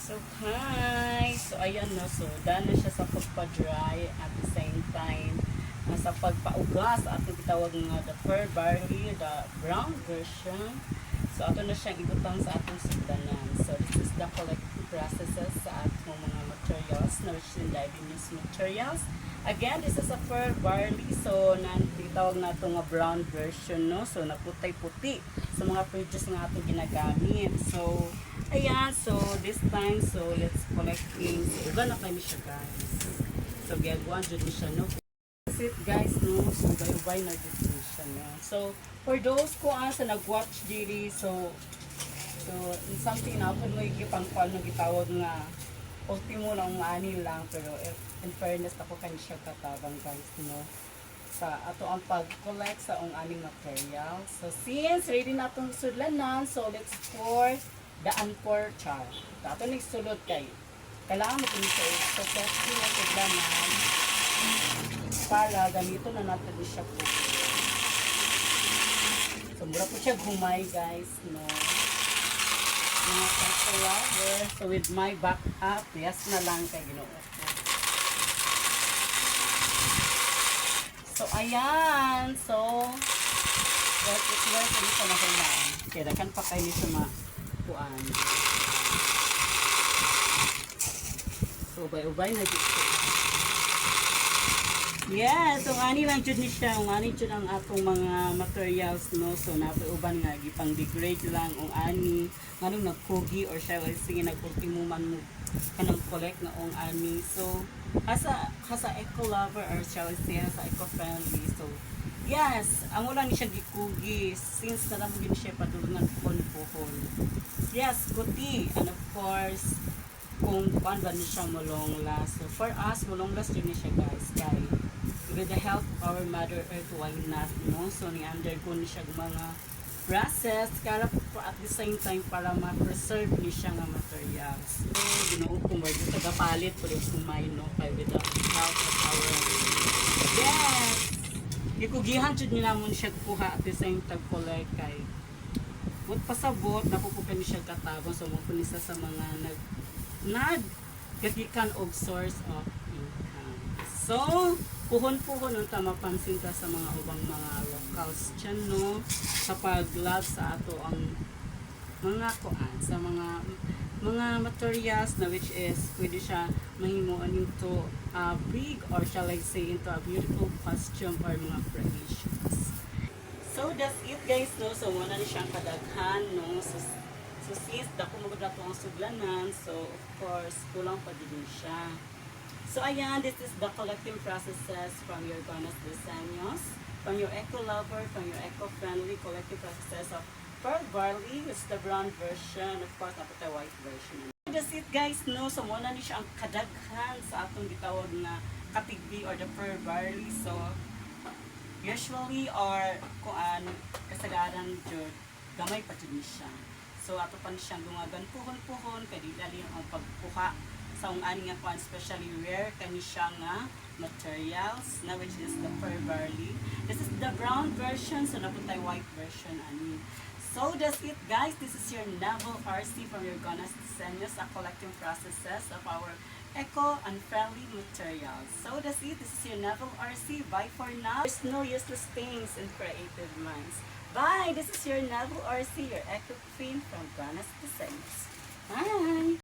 So, hi! So, ayan no. So, daan na siya sa pagpa-dry at the same time sa pagpaugas at itawag nga the fur barley, the brown version. So, ato na siyang ibutang sa atong sugdanan. So, this is the collective processes sa atong mga materials na which is indigenous materials. Again, this is a fur barley. So, itawag na ito nga brown version, no? So, naputay-puti sa mga produce nga atong ginagamit. So, ayan, so this time, so let's collecting. So, uga na kayo siya, guys. So, gagawa dyan siya, no? That's it, guys, no? So, ubay-ubay na dyan siya, no? So, for those ko sa nag-watch diri, so in something na ako mo igipang paano gitawag nga ultimo lang ani lang, pero in fairness ako kan siya katabang, guys, no? Sa ato ang pag-collect sa aning material. So, since ready na itong sudlanan, so let's pour the unpour char. Ato nagsulod kay kailangan mo kung sa safety na sudlanan para ganito na natin siya po. So, mura po siya gumay, guys, no? Mga sunflower. So, with my backup, yes na lang kay Ginoo ko. So, ayan. So, work it sa mahulaan. Kaya dakan pa kayo sa makuan. So, ubay-ubay na dito. Yes, so ani lang jud ni siya, ani jud ang atong mga materials, no. So napauban nga gipang degrade lang ung ani nganong nagkugi or siya sige nagultimuman mo kanang collect na ung ani. So hasa eco lover or shall I say hasa eco friendly. So yes, amo lang ni siya gikugi since na mo gid siya padulungan pohon. Yes, kuti, and of course kung paano ba ni siya long last. So for us, long last din ni siya, guys, kay with the help of our Mother Earth, why not, no? So ni-undergo ni siya mga process kaya po at the same time para ma-preserve ni siya nga materials. So, ginoo ko mo dito tagapalit po rin kumay, no? Kay with the help of our yes! Gikugihan jud nila mo siya kuha at the same time collect kay but pasabot napupukan ni siya katabang so mo sa mga nagkagikan og source of income. So, puhon-puhon ang mapansin ka sa mga ubang mga locals dyan, no? Sa pag-love sa ato ang mga kuan, sa mga materials na which is pwede siya mahimuan into a big or shall I say into a beautiful costume or mga creations. So, that's it, guys, no? So, wala na siyang kadaghan, no? So since dako mo gud ang suglanan, so of course kulang pa din siya. So ayan, this is the collecting processes from your Ganas Diseños, from your eco lover, from your eco-friendly collecting processes of pearl barley. It's the brown version, of course napot the white version. That's it, guys, no? So muna ni siya ang kadaghan sa atong gitawag na katigbi or the pearl barley. So usually or kuan kasagaran jud gamay pa jud ni siya. So ato pa siyang dungagan puhon-puhon kay di dali ang pagkuha sa ani nga kuan, especially rare kani siya nga materials na which is the fur barley. This is the brown version, so naputay white version ani. So that's it, guys. This is your Naval RC from your Ganas Diseños, a collecting processes of our eco and friendly materials. So that's it. This is your Naval RC. Bye for now. There's no useless things in creative minds. Bye! This is your Naval RC, your eco queen from Ganas Diseños. Bye!